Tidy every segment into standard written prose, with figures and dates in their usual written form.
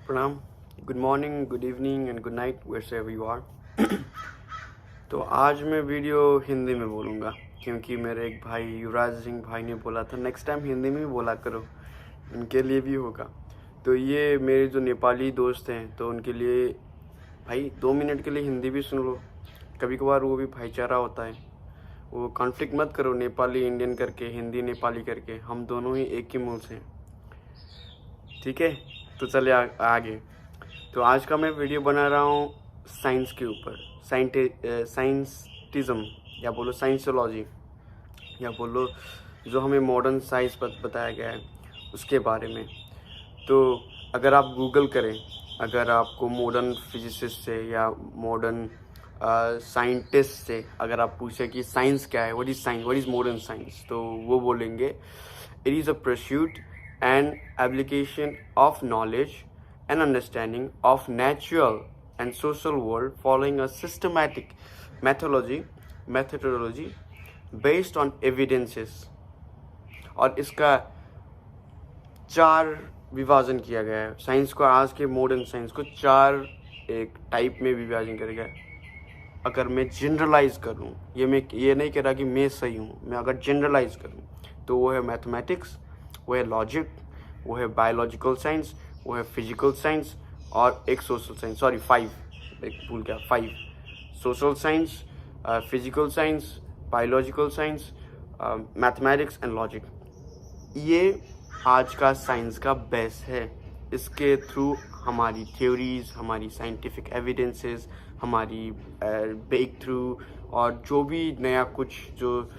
प्रणाम, good morning, good evening and good night wherever you are. तो आज मैं वीडियो हिंदी में बोलूँगा क्योंकि मेरे एक भाई युवराज सिंह भाई ने बोला था नेक्स्ट टाइम हिंदी में भी बोला करो, उनके लिए भी होगा। तो ये मेरे जो नेपाली दोस्त हैं तो उनके लिए भाई 2 मिनट के लिए हिंदी भी सुन लो, कभी कभार वो भी भाईचारा होता है। वो कॉन्फ्लिक्ट मत करो नेपाली इंडियन करके, हिंदी नेपाली करके, हम दोनों ही एक ही मूल से हैं, ठीक है। तो चले आगे। तो आज का मैं वीडियो बना रहा हूँ साइंस के ऊपर, साइंटिज्म या बोलो साइंसोलॉजी या बोलो जो हमें मॉडर्न साइंस बताया गया है उसके बारे में। तो अगर आप गूगल करें, अगर आपको मॉडर्न फिजिसिस्ट से या मॉडर्न साइंटिस्ट से अगर आप पूछे कि साइंस क्या है, what is science, what is modern science, तो वो बोलेंगे it is a pursuit and application of knowledge and understanding of natural and social world following a systematic methodology based on evidences। और इसका 4 विभाजन किया गया है साइंस को, आज के मॉडर्न साइंस को 4 एक टाइप में विभाजन किया गया है। अगर मैं जनरलाइज करूँ, ये नहीं कह रहा कि मैं सही हूँ, मैं अगर जनरलाइज करूँ तो वो है मैथमेटिक्स, वो है लॉजिक, वो है बायोलॉजिकल साइंस, वो है फिजिकल साइंस और एक सोशल साइंस, सॉरी 5, एक भूल गया, 5 social science, physical science, biological science, mathematics and logic. ये आज का साइंस का बेस है। इसके थ्रू हमारी थ्योरीज, हमारी साइंटिफिक एविडेंसेस, हमारी ब्रेक थ्रू और जो भी नया कुछ जो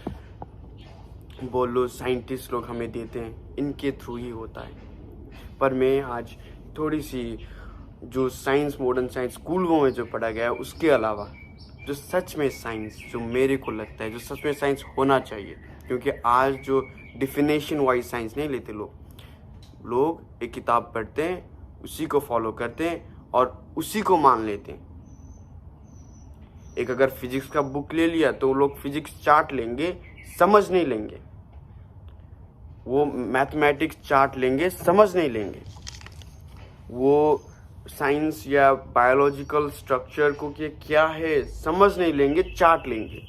बोलो साइंटिस्ट लोग हमें देते हैं, इनके थ्रू ही होता है। पर मैं आज थोड़ी सी जो साइंस, मॉडर्न साइंस स्कूलों में जो पढ़ा गया है उसके अलावा जो सच में साइंस, जो मेरे को लगता है जो सच में साइंस होना चाहिए, क्योंकि आज जो डिफिनेशन वाइज साइंस नहीं लेते लोग एक किताब पढ़ते हैं, उसी को फॉलो करते हैं और उसी को मान लेते हैं। एक अगर फिजिक्स का बुक ले लिया तो लोग फिजिक्स चार्ट लेंगे, समझ नहीं लेंगे। वो मैथमेटिक्स चार्ट लेंगे, समझ नहीं लेंगे। वो साइंस या बायोलॉजिकल स्ट्रक्चर को कि क्या है समझ नहीं लेंगे, चार्ट लेंगे।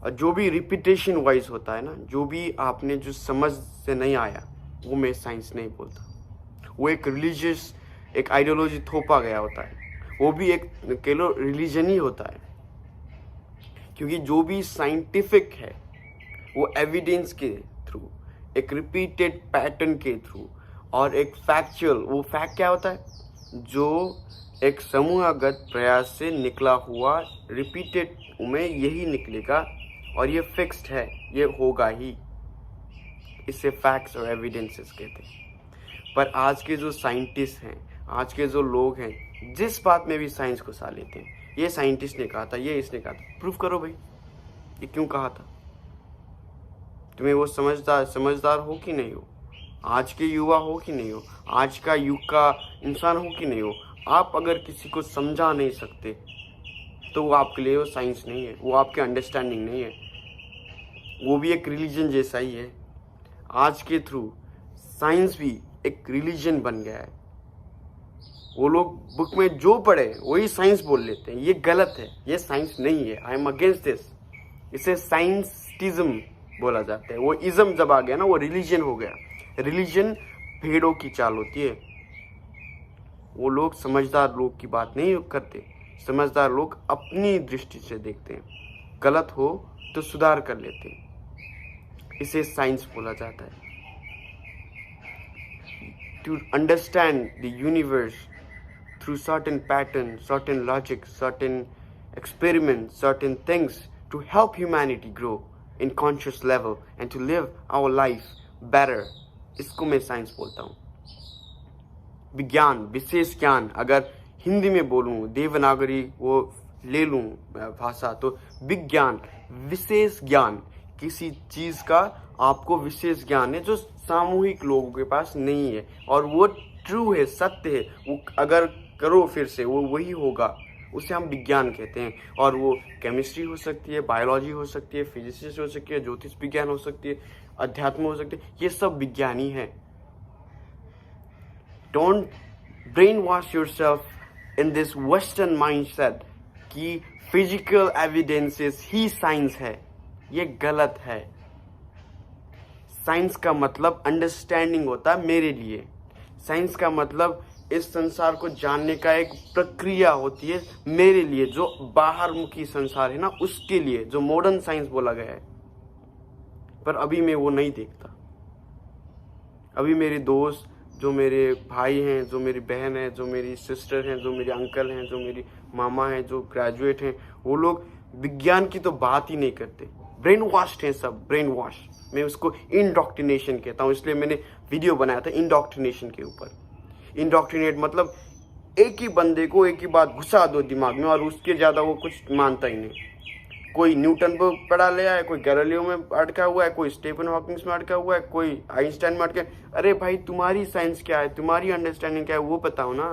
और जो भी रिपीटेशन वाइज होता है ना, जो भी आपने जो समझ से नहीं आया, वो मैं साइंस नहीं बोलता। वो एक रिलीजियस, एक आइडियोलॉजी थोपा गया होता है, वो भी एक केवल रिलीजन ही होता है। क्योंकि जो भी साइंटिफिक है वो एविडेंस के थ्रू, एक रिपीटेड पैटर्न के थ्रू और एक फैक्चुअल, वो फैक्ट क्या होता है, जो एक समूहगत प्रयास से निकला हुआ रिपीटेड में यही निकलेगा और ये फिक्स्ड है, ये होगा ही। इसे फैक्ट्स और एविडेंसेस कहते हैं। पर आज के जो साइंटिस्ट हैं, आज के जो लोग हैं, जिस बात में भी साइंस को सा लेते हैं, ये साइंटिस्ट ने कहा था, ये इसने कहा था, प्रूफ करो भाई ये क्यों कहा था। तुम्हें वो समझदार हो कि नहीं हो, आज के युवा हो कि नहीं हो, आज का युग का इंसान हो कि नहीं हो, आप अगर किसी को समझा नहीं सकते तो वो आपके लिए वो साइंस नहीं है, वो आपके अंडरस्टैंडिंग नहीं है, वो भी एक रिलीजन जैसा ही है। आज के थ्रू साइंस भी एक रिलीजन बन गया है। वो लोग बुक में जो पढ़े वही साइंस बोल लेते हैं, ये गलत है, ये साइंस नहीं है। I am against this. इसे साइंटिज्म बोला जाता है। वो इज्म जब आ गया ना, वो रिलीजन हो गया। रिलीजन भेड़ों की चाल होती है। वो लोग समझदार लोग की बात नहीं करते, समझदार लोग अपनी दृष्टि से देखते हैं, गलत हो तो सुधार कर लेते हैं। इसे साइंस बोला जाता है। To understand the universe through certain patterns, certain logic, certain experiments, certain things to help humanity grow in conscious level and to live our life better। इसको मैं साइंस बोलता हूँ। विज्ञान, विशेष ज्ञान, अगर हिंदी में बोलूँ, देवनागरी वो ले लूँ भाषा, तो विज्ञान, विशेष ज्ञान, किसी चीज़ का आपको विशेष ज्ञान है जो सामूहिक लोगों के पास नहीं है और वो ट्रू है, सत्य है, वो अगर करो फिर से वो वही होगा, उसे हम विज्ञान कहते हैं। और वो केमिस्ट्री हो सकती है, बायोलॉजी हो सकती है, फिजिक्स हो सकती है, ज्योतिष विज्ञान हो सकती है, अध्यात्म हो सकती है, ये सब विज्ञान ही है। Don't brain wash yourself in this western mindset कि फिजिकल एविडेंसेस ही साइंस है। ये गलत है। साइंस का मतलब अंडरस्टैंडिंग होता है मेरे लिए। साइंस का मतलब इस संसार को जानने का एक प्रक्रिया होती है मेरे लिए, जो बाहरमुखी संसार है ना उसके लिए, जो मॉडर्न साइंस बोला गया है। पर अभी मैं वो नहीं देखता। अभी मेरे दोस्त, जो मेरे भाई हैं, जो मेरी बहन है, जो मेरी सिस्टर हैं, जो मेरे अंकल हैं, जो मेरी मामा हैं, जो ग्रेजुएट हैं, वो लोग विज्ञान की तो बात ही नहीं करते। ब्रेन वॉश्ड हैं सब, ब्रेन वॉश। मैं उसको इंडोक्ट्रिनेशन कहता हूँ, इसलिए मैंने वीडियो बनाया था इंडोक्ट्रिनेशन के ऊपर। इंडोक्ट्रिनेट मतलब एक ही बंदे को एक ही बात घुसा दो दिमाग में और उसके ज़्यादा वो कुछ मानता ही नहीं। कोई न्यूटन पर पढ़ा लिया है, कोई गैलीलियो में अटका हुआ है, कोई स्टीफन हॉकिंग में अटका हुआ है, कोई आइंस्टाइन में अटका। अरे भाई, तुम्हारी साइंस क्या है, तुम्हारी अंडरस्टैंडिंग क्या है, वो बताओ ना।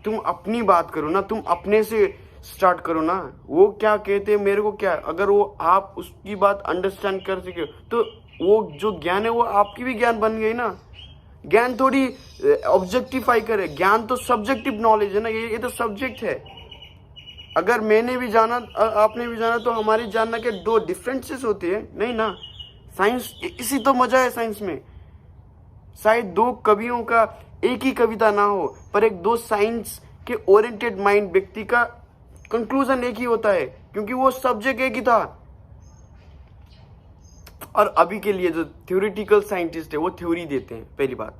तुम अपनी बात करो ना, तुम अपने से स्टार्ट करो ना। वो क्या कहते हैं मेरे को क्या, अगर वो आप उसकी बात अंडरस्टैंड कर सके तो वो जो ज्ञान है वो आपकी भी ज्ञान बन गई ना। ज्ञान थोड़ी ऑब्जेक्टिफाई करे, ज्ञान तो सब्जेक्टिव नॉलेज है ना, ये तो सब्जेक्ट है। अगर मैंने भी जाना, आपने भी जाना, तो हमारी जानना के दो डिफरेंसेस होते हैं नहीं ना। साइंस, इसी तो मजा है साइंस में। शायद दो कवियों का एक ही कविता ना हो, पर एक दो साइंस के ओरिएंटेड माइंड व्यक्ति का कंक्लूजन एक ही होता है, क्योंकि वो सब्जेक्ट एक ही था। और अभी के लिए जो थ्योरेटिकल साइंटिस्ट है वो थ्योरी देते हैं। पहली बात,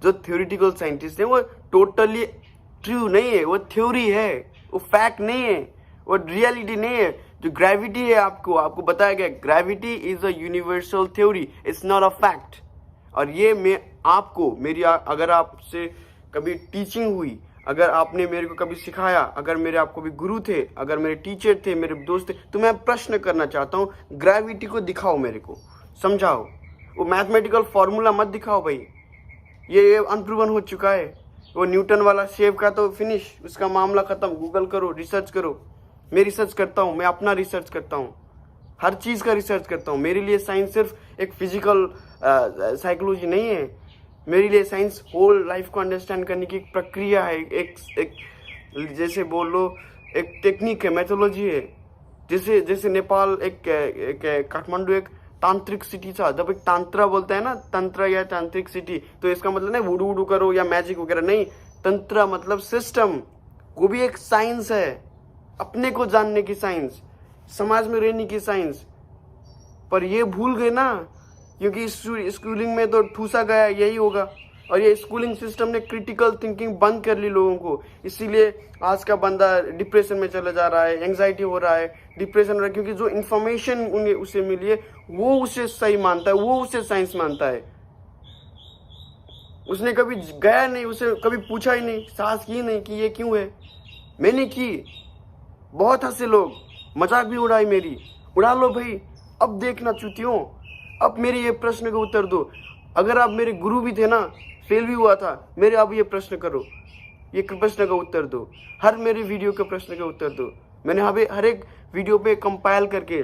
जो थ्योरेटिकल साइंटिस्ट है वो टोटली ट्रू नहीं है, वो थ्योरी है, वो फैक्ट नहीं है, वो रियलिटी नहीं है। जो ग्रेविटी है, आपको बताया गया, gravity is a universal theory, it's not a fact. और ये मैं आपको, मेरी अगर आपसे कभी टीचिंग हुई, अगर आपने मेरे को कभी सिखाया, अगर मेरे आपको भी गुरु थे, अगर मेरे टीचर थे, मेरे दोस्त थे, तो मैं प्रश्न करना चाहता हूँ, ग्रेविटी को दिखाओ, मेरे को समझाओ। वो मैथमेटिकल फॉर्मूला मत दिखाओ भाई, ये अनप्रूवन हो चुका है। वो न्यूटन वाला शेव का तो फिनिश, उसका मामला खत्म। गूगल करो, रिसर्च करो। मैं रिसर्च करता हूँ, मैं अपना रिसर्च करता हूँ, हर चीज़ का रिसर्च करता हूँ। मेरे लिए साइंस सिर्फ एक फिजिकल साइकोलॉजी नहीं है। मेरे लिए साइंस होल लाइफ को अंडरस्टैंड करने की एक प्रक्रिया है, एक जैसे बोल लो एक टेक्निक है, मैथोलॉजी है। जैसे नेपाल एक काठमांडू एक तांत्रिक सिटी था। जब एक तंत्र बोलता है ना, तंत्र या तांत्रिक सिटी, तो इसका मतलब नहीं वुडू वुडू करो या मैजिक वगैरह नहीं। तंत्र मतलब सिस्टम, वो भी एक साइंस है, अपने को जानने की साइंस, समाज में रहने की साइंस। पर ये भूल गए ना, क्योंकि स्कूलिंग में तो ठूसा गया यही होगा। और ये स्कूलिंग सिस्टम ने क्रिटिकल थिंकिंग बंद कर ली लोगों को। इसीलिए आज का बंदा डिप्रेशन में चला जा रहा है, एंग्जाइटी हो रहा है, डिप्रेशन हो रहा है, क्योंकि जो इन्फॉर्मेशन उन्हें उसे मिली है वो उसे सही मानता है, वो उसे साइंस मानता है। उसने कभी गया नहीं, उसे कभी पूछा ही नहीं, साहस की नहीं कि ये क्यों है। मैंने की, बहुत हंसे लोग, मजाक भी उड़ाई मेरी। उड़ा लो भाई, अब देखना चुतियों, अब मेरे ये प्रश्न का उत्तर दो। अगर आप मेरे गुरु भी थे ना, फेल भी हुआ था, मेरे अब ये प्रश्न करो, ये प्रश्न का उत्तर दो, हर मेरे वीडियो के प्रश्न का उत्तर दो। मैंने हर एक वीडियो पे कंपाइल करके,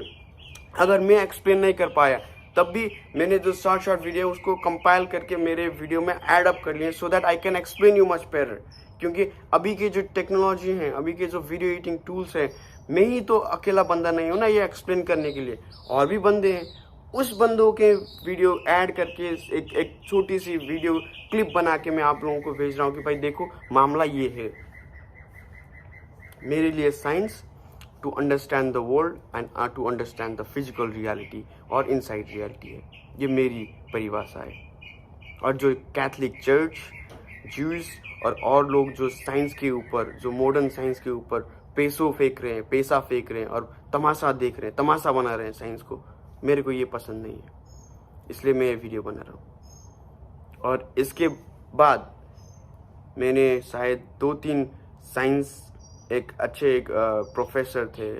अगर मैं एक्सप्लेन नहीं कर पाया तब भी मैंने जो शॉर्ट वीडियो उसको कंपाइल करके मेरे वीडियो में ऐड अप कर लिए, so that I can explain you much better. क्योंकि अभी की जो टेक्नोलॉजी है, अभी के जो वीडियो एडिटिंग टूल्स है, मैं ही तो अकेला बंदा नहीं हूँ ना ये एक्सप्लेन करने के लिए, और भी बंदे हैं। उस बंदों के वीडियो ऐड करके एक छोटी सी वीडियो क्लिप बना के मैं आप लोगों को भेज रहा हूँ कि भाई देखो मामला ये है। मेरे लिए science to understand the world and to understand the physical reality और इनसाइड रियलिटी है। ये मेरी परिभाषा है। और जो कैथलिक चर्च, ज्यूज और लोग जो साइंस के ऊपर, जो मॉडर्न साइंस के ऊपर पैसा फेंक रहे हैं और तमाशा देख रहे हैं, तमाशा बना रहे हैं साइंस को, मेरे को ये पसंद नहीं है। इसलिए मैं ये वीडियो बना रहा हूँ। और इसके बाद मैंने शायद 2-3 साइंस एक प्रोफेसर थे,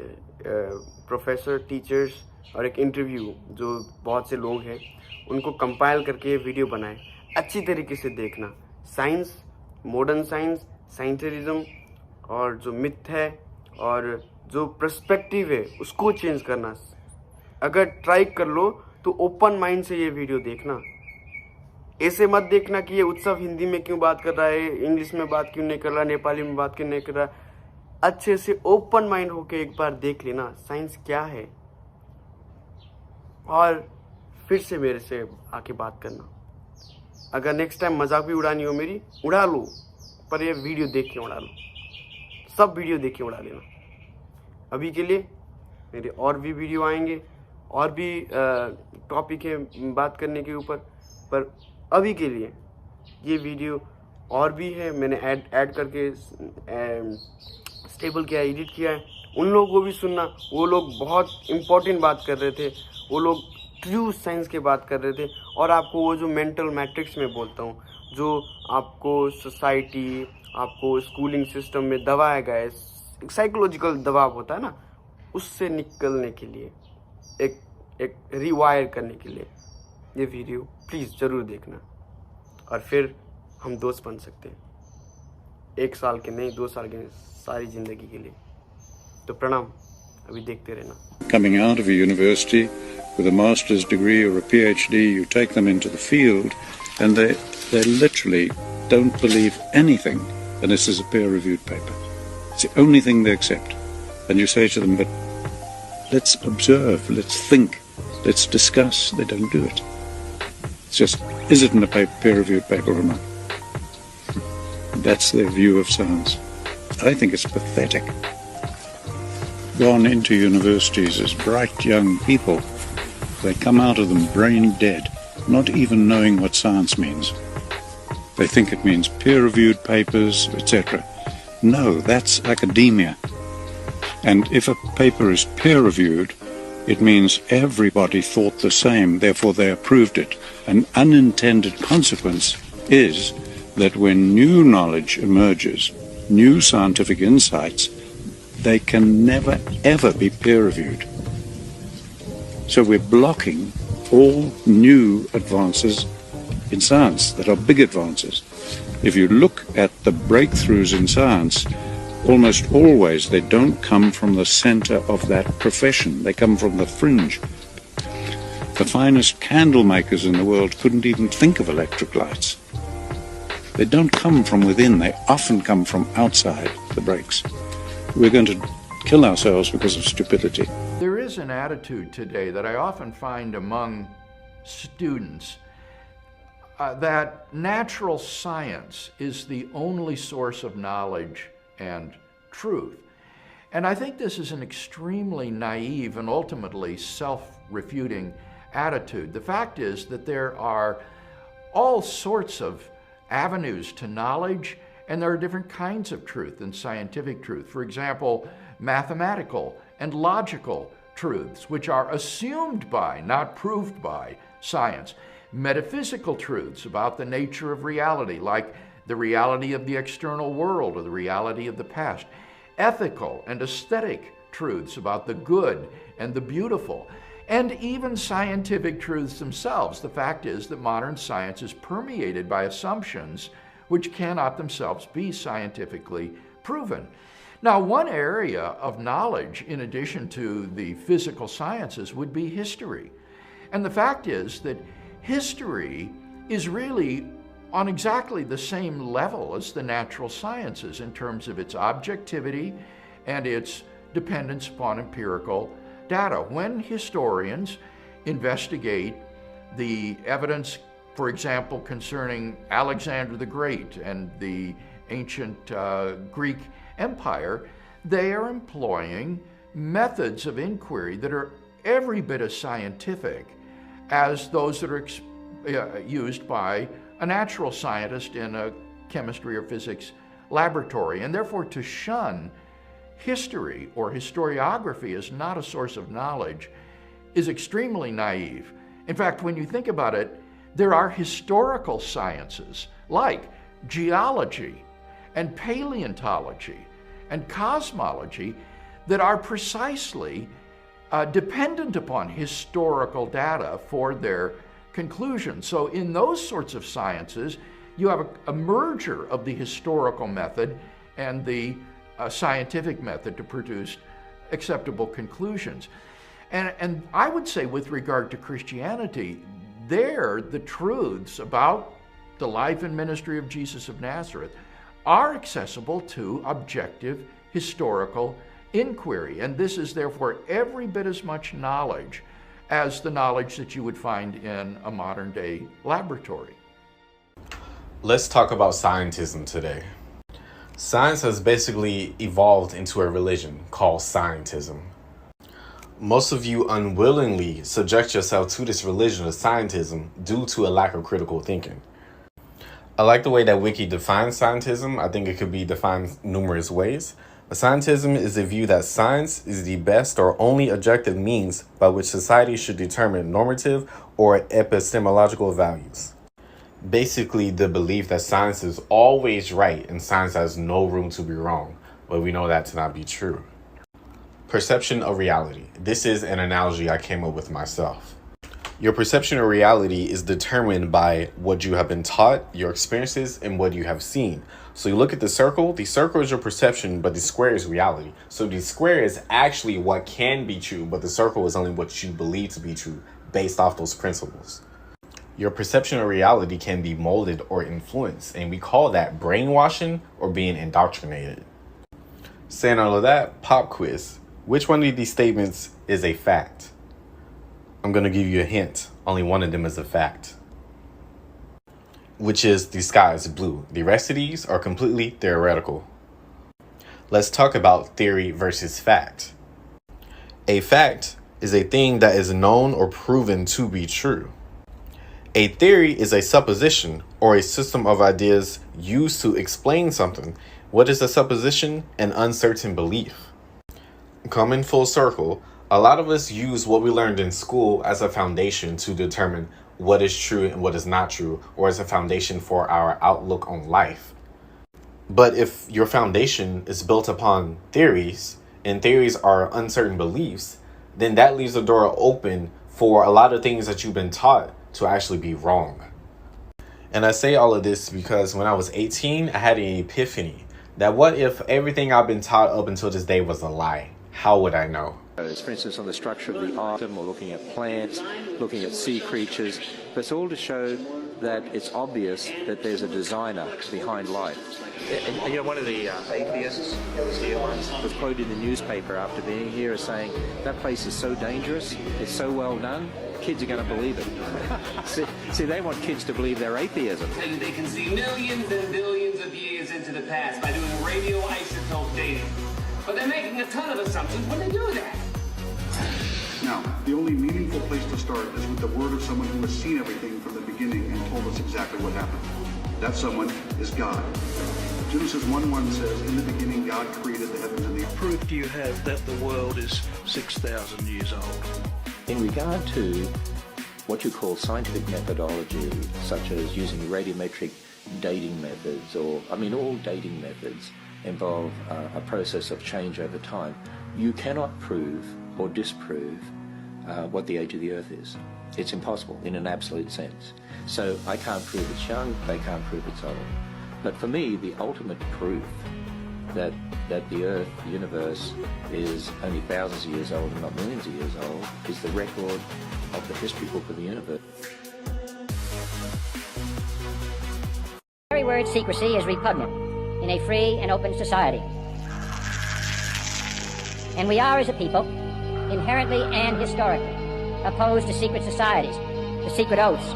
प्रोफेसर, टीचर्स और एक इंटरव्यू जो बहुत से लोग हैं उनको कंपाइल करके ये वीडियो बनाए। अच्छी तरीके से देखना, साइंस, मॉडर्न साइंस, साइंटिज्म और जो मिथ है और जो पर्सपेक्टिव है उसको चेंज करना। अगर ट्राई कर लो तो ओपन माइंड से ये वीडियो देखना। ऐसे मत देखना कि ये उत्सव हिंदी में क्यों बात कर रहा है, इंग्लिश में बात क्यों नहीं कर रहा, नेपाली में बात क्यों नहीं कर रहा। अच्छे से ओपन माइंड होके एक बार देख लेना साइंस क्या है, और फिर से मेरे से आके बात करना। अगर नेक्स्ट टाइम मजाक भी उड़ानी हो मेरी, उड़ा लो, पर ये वीडियो देख के उड़ा लो, सब वीडियो देख के उड़ा लेना। अभी के लिए मेरे और भी वीडियो आएंगे, और भी टॉपिक है बात करने के ऊपर, पर अभी के लिए ये वीडियो और भी है, मैंने ऐड करके स्टेबल किया है, एडिट किया है। उन लोगों को भी सुनना, वो लोग बहुत इम्पोर्टेंट बात कर रहे थे, वो लोग ट्रू साइंस की बात कर रहे थे। और आपको वो जो मेंटल मैट्रिक्स में बोलता हूँ, जो आपको सोसाइटी, आपको स्कूलिंग सिस्टम में दबाया गया है, साइकोलॉजिकल दबाव होता है ना, उससे निकलने के लिए, एक रिवायर करने के लिए ये वीडियो प्लीज़ ज़रूर देखना, और फिर हम दोस्त बन सकते हैं, 1 साल के नहीं, 2 साल के नहीं, सारी ज़िंदगी के लिए। तो प्रणाम, अभी देखते रहना। Coming out of a university with a master's degree or a PhD, you take them into the field and they literally don't believe anything unless it's a peer-reviewed paper. It's the only thing they accept. And you say to them, but let's observe, let's think, let's discuss. They don't do it. It's just, is it in a peer-reviewed paper or not? That's their view of science. I think it's pathetic. Gone into universities as bright young people, they come out of them brain dead, not even knowing what science means. They think it means peer-reviewed papers, etc. No, that's academia. And if a paper is peer-reviewed, it means everybody thought the same, therefore they approved it. An unintended consequence is that when new knowledge emerges, new scientific insights, they can never ever be peer-reviewed. So we're blocking all new advances in science that are big advances. If you look at the breakthroughs in science, almost always they don't come from the center of that profession. They come from the fringe. The finest candle makers in the world couldn't even think of electric lights. They don't come from within, they often come from outside the breaks. We're going to kill ourselves because of stupidity. There is an attitude today that I often find among students that natural science is the only source of knowledge and truth. And I think this is an extremely naive and ultimately self-refuting attitude. The fact is that there are all sorts of avenues to knowledge, and there are different kinds of truth and scientific truth. For example, mathematical and logical truths, which are assumed by, not proved by, science. Metaphysical truths about the nature of reality, like the reality of the external world or the reality of the past. Ethical and aesthetic truths about the good and the beautiful. And even scientific truths themselves. The fact is that modern science is permeated by assumptions which cannot themselves be scientifically proven. Now, one area of knowledge, in addition to the physical sciences, would be history. And the fact is that history is really on exactly the same level as the natural sciences in terms of its objectivity and its dependence upon empirical data. When historians investigate the evidence, for example, concerning Alexander the Great and the ancient Greek Empire, they are employing methods of inquiry that are every bit as scientific as those that are used by a natural scientist in a chemistry or physics laboratory. And therefore, to shun history or historiography as not a source of knowledge is extremely naive. In fact, when you think about it, there are historical sciences like geology and paleontology and cosmology that are precisely dependent upon historical data for their conclusions. So in those sorts of sciences, you have a merger of the historical method and the scientific method to produce acceptable conclusions. And I would say with regard to Christianity, there the truths about the life and ministry of Jesus of Nazareth are accessible to objective historical inquiry. And this is therefore every bit as much knowledge as the knowledge that you would find in a modern day laboratory. Let's talk about scientism today. Science has basically evolved into a religion called Scientism. Most of you unwillingly subject yourself to this religion of scientism due to a lack of critical thinking. I like the way that Wiki defines scientism. I think it could be defined numerous ways. But scientism is the view that science is the best or only objective means by which society should determine normative or epistemological values. Basically, the belief that science is always right and science has no room to be wrong, but we know that to not be true. Perception of reality. This is an analogy I came up with myself. Your perception of reality is determined by what you have been taught, your experiences, and what you have seen. So you look at the circle is your perception, but the square is reality. So the square is actually what can be true, but the circle is only what you believe to be true based off those principles. Your perception of reality can be molded or influenced, and we call that brainwashing or being indoctrinated. Saying all of that, pop quiz. Which one of these statements is a fact? I'm going to give you a hint. Only one of them is a fact, which is the sky is blue. The rest of these are completely theoretical. Let's talk about theory versus fact. A fact is a thing that is known or proven to be true. A theory is a supposition or a system of ideas used to explain something. What is a supposition? An uncertain belief. Coming full circle, a lot of us use what we learned in school as a foundation to determine what is true and what is not true, or as a foundation for our outlook on life. But if your foundation is built upon theories, and theories are uncertain beliefs, then that leaves the door open for a lot of things that you've been taught to actually be wrong. And I say all of this because when I was 18, I had an epiphany that what if everything I've been taught up until this day was a lie? How would I know? For instance, on the structure of the atom, or looking at plants, looking at sea creatures, but it's all to show that it's obvious that there's a designer behind life. And you know, one of the atheists who was here once was quoted in the newspaper after being here as saying, that place is so dangerous, it's so well done, kids are going to believe it. see, they want kids to believe their atheism. And they can see millions and billions of years into the past by doing radioisotope dating. But they're making a ton of assumptions when they do that. Now, the only meaningful place to start is with the word of someone who has seen everything from the beginning and told us exactly what happened. That someone is God. Genesis 1:1 says, in the beginning God created the heavens and the earth. Proof do you have that the world is 6,000 years old? In regard to what you call scientific methodology, such as using radiometric dating methods, all dating methods involve a process of change over time. You cannot prove or disprove what the age of the Earth is. It's impossible in an absolute sense. So I can't prove it's young, they can't prove it's old. But for me, the ultimate proof that the Earth, the universe, is only thousands of years old and not millions of years old is the record of the history book of the universe. The very word secrecy is repugnant in a free and open society. And we are, as a people, inherently and historically opposed to secret societies, to secret oaths,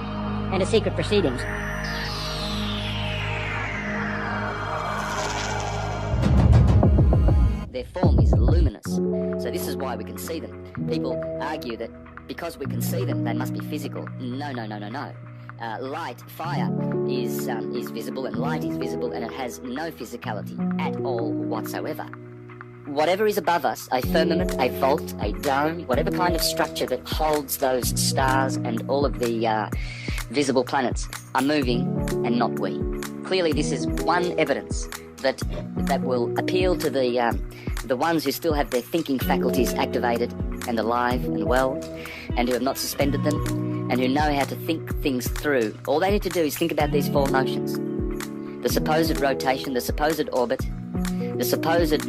and to secret proceedings. Their form is luminous, so this is why we can see them. People argue that because we can see them, they must be physical. No. Light, fire, is visible, and light is visible, and it has no physicality at all whatsoever. Whatever is above us, a firmament, a vault, a dome, whatever kind of structure that holds those stars and all of the visible planets are moving and not we. Clearly this is one evidence that will appeal to the ones who still have their thinking faculties activated and alive and well, and who have not suspended them, and who know how to think things through. All they need to do is think about these four notions: the supposed rotation, the supposed orbit, the supposed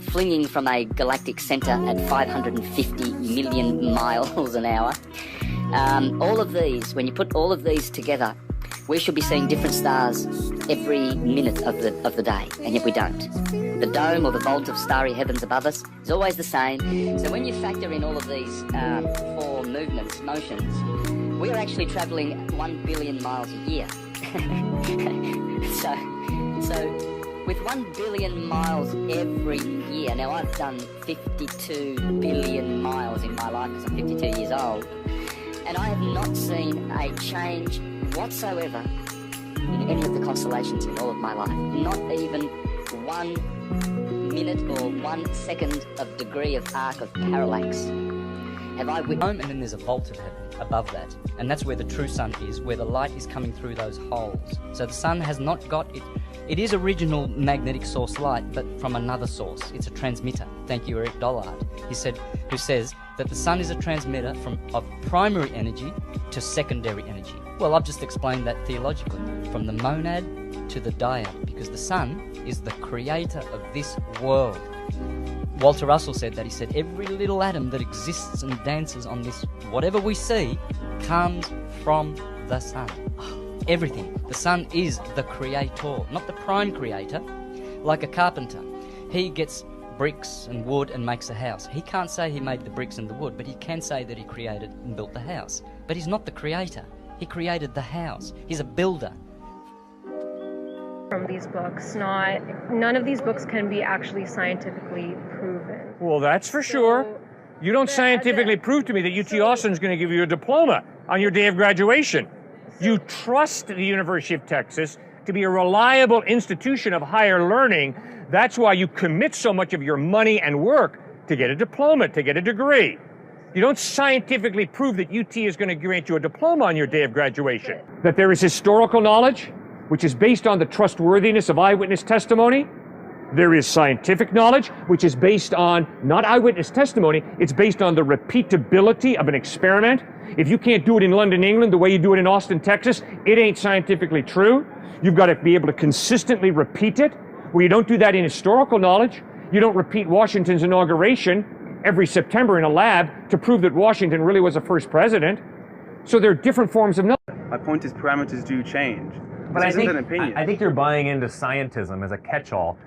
flinging from a galactic center at 550 million miles an hour, All of these, when you put all of these together, we should be seeing different stars every minute of the day, and yet we don't. The dome or the vault of starry heavens above us is always the same. So when you factor in all of these four motions, we are actually travelling 1 billion miles a year. So with 1 billion miles every year, now I've done 52 billion miles in my life because I'm 52 years old, and I have not seen a change whatsoever in any of the constellations in all of my life. Not even 1 minute or 1 second of degree of arc of parallax have I witnessed. And then there's a vault of heaven above that, and that's where the true sun is, where the light is coming through those holes. So the sun has not got it. It is original magnetic source light, but from another source. It's a transmitter. Thank you, Eric Dollard. Who says that the sun is a transmitter of primary energy to secondary energy. Well, I've just explained that theologically, from the monad to the dyad, because the sun is the creator of this world. Walter Russell said that. He said every little atom that exists and dances on this, whatever we see, comes from the sun. Everything. The sun is the creator, not the prime creator, like a carpenter. He gets bricks and wood and makes a house. He can't say he made the bricks and the wood, but he can say that he created and built the house. But he's not the creator. He created the house. He's a builder. From these books, none of these books can be actually scientifically proven. Well, that's for sure. You don't scientifically prove to me that UT Austin's going to give you a diploma on your day of graduation. You trust the University of Texas to be a reliable institution of higher learning. That's why you commit so much of your money and work to get a diploma, to get a degree. You don't scientifically prove that UT is going to grant you a diploma on your day of graduation. That there is historical knowledge, which is based on the trustworthiness of eyewitness testimony. There is scientific knowledge, which is based on not eyewitness testimony, it's based on the repeatability of an experiment. If you can't do it in London, England, the way you do it in Austin, Texas, it ain't scientifically true. You've got to be able to consistently repeat it. Well, you don't do that in historical knowledge. You don't repeat Washington's inauguration every September in a lab to prove that Washington really was the first president. So there are different forms of knowledge. My point is parameters do change. But I think you're buying into scientism as a catch-all,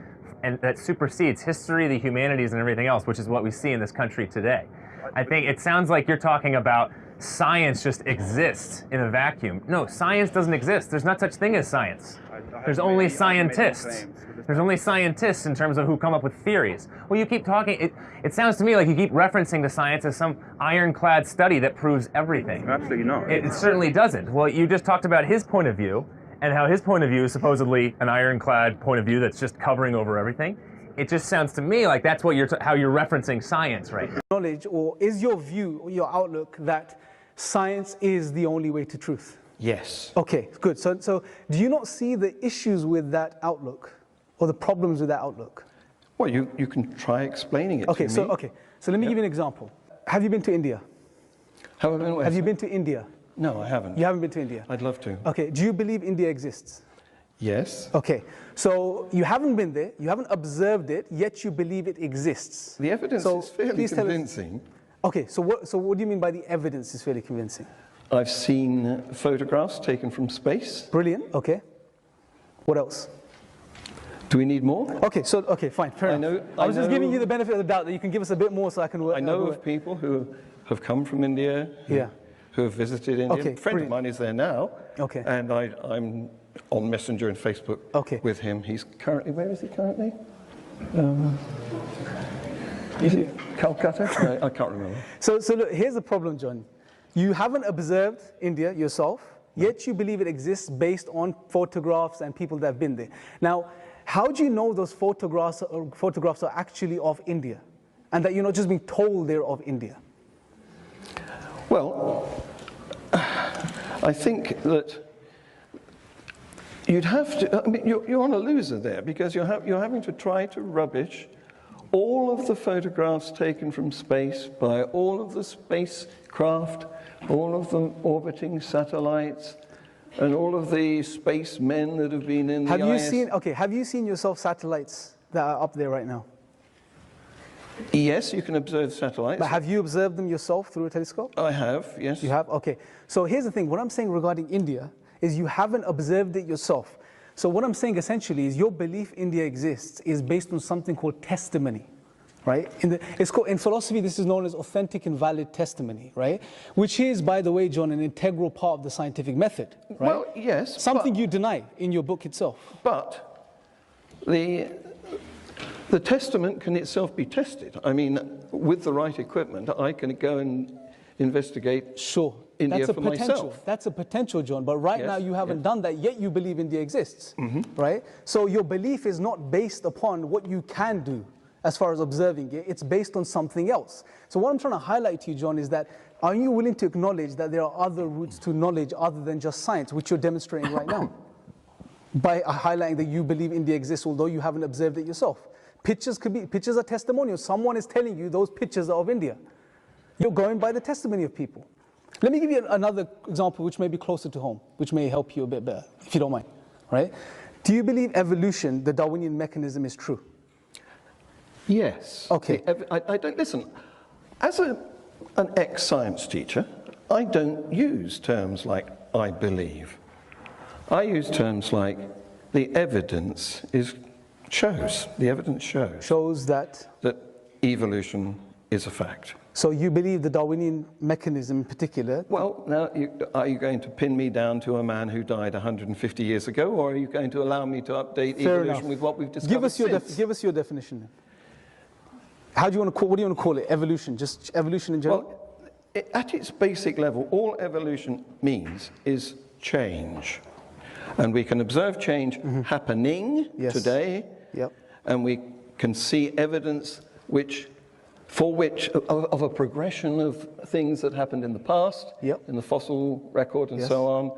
and that supersedes history, the humanities, and everything else, which is what we see in this country today. I think it sounds like you're talking about science just exists in a vacuum. No, science doesn't exist. There's not such thing as science. There's only scientists. There's only scientists in terms of who come up with theories. Well, you keep talking, it sounds to me like you keep referencing to science as some ironclad study that proves everything. Absolutely not. It certainly doesn't. Well, you just talked about his point of view, and how his point of view is supposedly an ironclad point of view that's just covering over everything. It just sounds to me like that's what how you're referencing science, right? Knowledge, or is your view, or your outlook, that science is the only way to truth? Yes. Okay, good. So do you not see the issues with that outlook, or the problems with that outlook? Well, you can try explaining it to me. So let me give you an example. Have you been to India? Have you been to India? No, I haven't. You haven't been to India? I'd love to. Okay, do you believe India exists? Yes. Okay, so you haven't been there, you haven't observed it, yet you believe it exists. The evidence is fairly convincing. Okay, so what do you mean by the evidence is fairly convincing? I've seen photographs taken from space. Brilliant, okay. What else? Do we need more? Okay, fine, fair enough. I was just giving you the benefit of the doubt that you can give us a bit more so I can work. I know of people who have come from India, who have visited India. Okay, a friend of mine is there now. Okay. And I'm on Messenger and Facebook with him. He's currently, where is he currently? Is it Calcutta? I can't remember. So look, here's the problem, John. You haven't observed India yourself, yet you believe it exists based on photographs and people that have been there. Now, how do you know those photographs are actually of India, and that you're not just being told they're of India? Well, I think that you'd have to, I mean, you're on a loser there, because you're having to try to rubbish all of the photographs taken from space by all of the spacecraft, all of the orbiting satellites, and all of the spacemen that have been in the IS. Have you seen yourself satellites that are up there right now? Yes, you can observe satellites. But have you observed them yourself through a telescope? I have, yes. You have? Okay. So here's the thing. What I'm saying regarding India is you haven't observed it yourself. So what I'm saying essentially is your belief India exists is based on something called testimony, right? In philosophy, this is known as authentic and valid testimony, right? Which is, by the way, John, an integral part of the scientific method, right? Well, yes. Something you deny in your book itself. But the testament can itself be tested. I mean, with the right equipment, I can go and investigate India for myself. That's a potential, John. But right now you haven't done that, yet you believe India exists, right? So your belief is not based upon what you can do as far as observing it. It's based on something else. So what I'm trying to highlight to you, John, is that are you willing to acknowledge that there are other routes to knowledge other than just science, which you're demonstrating right now? By highlighting that you believe India exists, although you haven't observed it yourself. Pictures are testimonials. Someone is telling you those pictures are of India. You're going by the testimony of people. Let me give you another example which may be closer to home, which may help you a bit better, if you don't mind, right? Do you believe evolution, the Darwinian mechanism, is true? Yes. Okay. I don't, listen, as an ex-science teacher, I don't use terms like I believe. I use terms like the evidence shows. The evidence shows. Shows that? That evolution is a fact. So you believe the Darwinian mechanism in particular? Well, now, are you going to pin me down to a man who died 150 years ago, or are you going to allow me to update evolution with what we've discovered since? Give us your definition then. How do you want to call, what do you want to call it? Evolution? Just evolution in general? Well, at its basic level, all evolution means is change. And we can observe change happening today, and we can see evidence of a progression of things that happened in the past, in the fossil record and so on.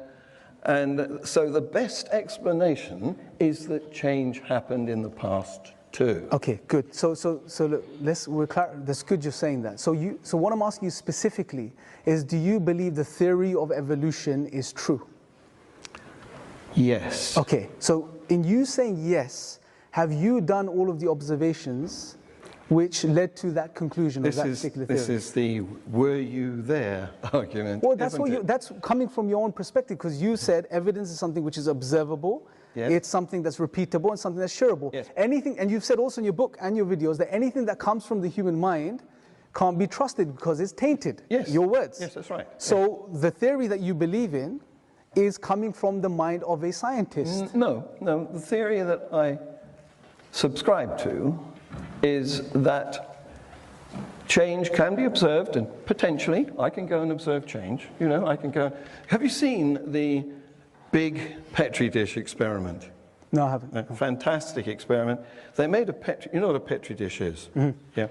And so the best explanation is that change happened in the past too. Okay, good. So look, that's good you're saying that. So what I'm asking you specifically is, do you believe the theory of evolution is true? Yes. Okay, so in you saying yes, have you done all of the observations which led to that conclusion of that particular theory? This is the "were you there" argument. Well, that's coming from your own perspective, because you said evidence is something which is observable, it's something that's repeatable, and something that's shareable. Anything, and you've said also in your book and your videos that anything that comes from the human mind can't be trusted because it's tainted. Your words. Yes, that's right. So the theory that you believe in is coming from the mind of a scientist. No, the theory that I subscribe to is that change can be observed, and potentially I can go and observe change. You know, I can go. Have you seen the big Petri dish experiment? No, I haven't. A fantastic experiment. They made a Petri. You know what a Petri dish is? Yeah.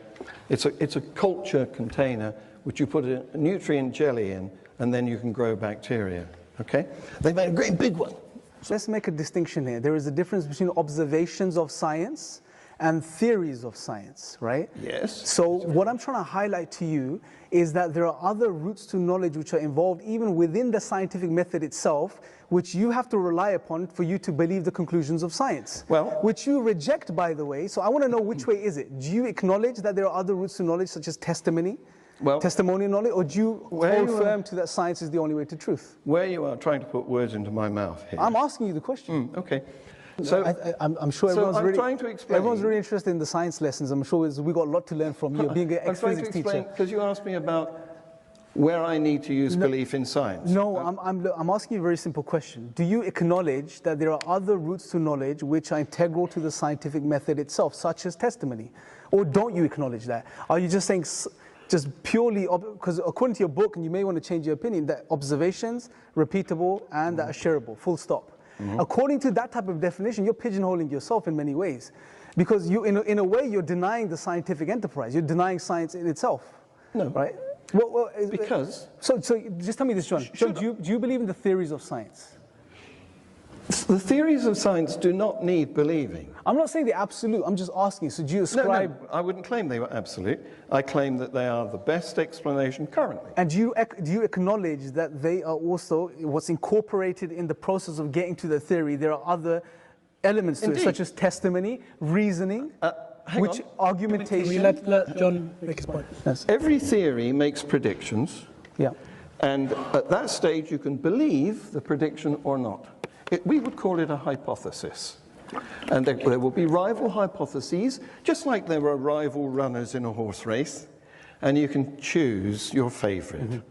It's a culture container which you put a nutrient jelly in, and then you can grow bacteria. Okay? They made a great big one. So let's make a distinction here. There is a difference between observations of science and theories of science, right? Yes. So what I'm trying to highlight to you is that there are other routes to knowledge which are involved even within the scientific method itself, which you have to rely upon for you to believe the conclusions of science. Well, which you reject, by the way. So I want to know, which way is it? Do you acknowledge that there are other routes to knowledge, such as testimonial knowledge, or do you hold firm to that science is the only way to truth? Where you are trying to put words into my mouth here. I'm asking you the question. Okay. So I'm sure everyone's really interested in the science lessons. I'm sure we've got a lot to learn from you, being an ex-physics teacher. Because you asked me about where I need to use belief in science. No, I'm asking you a very simple question. Do you acknowledge that there are other routes to knowledge which are integral to the scientific method itself, such as testimony? Or don't you acknowledge that? Are you just saying, just purely, because according to your book, and you may want to change your opinion, that observations, repeatable, and that are shareable, full stop. According to that type of definition, you're pigeonholing yourself in many ways. Because you, in a way, you're denying the scientific enterprise. You're denying science in itself. No. Right? Because... So just tell me this, John. Do you believe in the theories of science? The theories of science do not need believing. I'm not saying the absolute. I'm just asking. So do you ascribe... No, I wouldn't claim they were absolute. I claim that they are the best explanation currently. And do you acknowledge that they are also what's incorporated in the process of getting to the theory? There are other elements to it, such as testimony, reasoning. Which argumentation? Can we let John make his point? Yes. Every theory makes predictions. Yeah. And at that stage, you can believe the prediction or not. We would call it a hypothesis. And there will be rival hypotheses, just like there are rival runners in a horse race, and you can choose your favorite.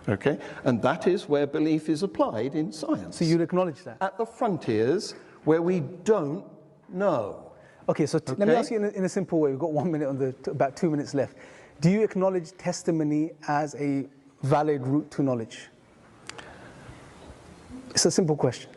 Okay? And that is where belief is applied in science. So you'd acknowledge that? At the frontiers where we don't know. Okay, so let me ask you in a simple way. We've got 1 minute about 2 minutes left. Do you acknowledge testimony as a valid route to knowledge? It's a simple question.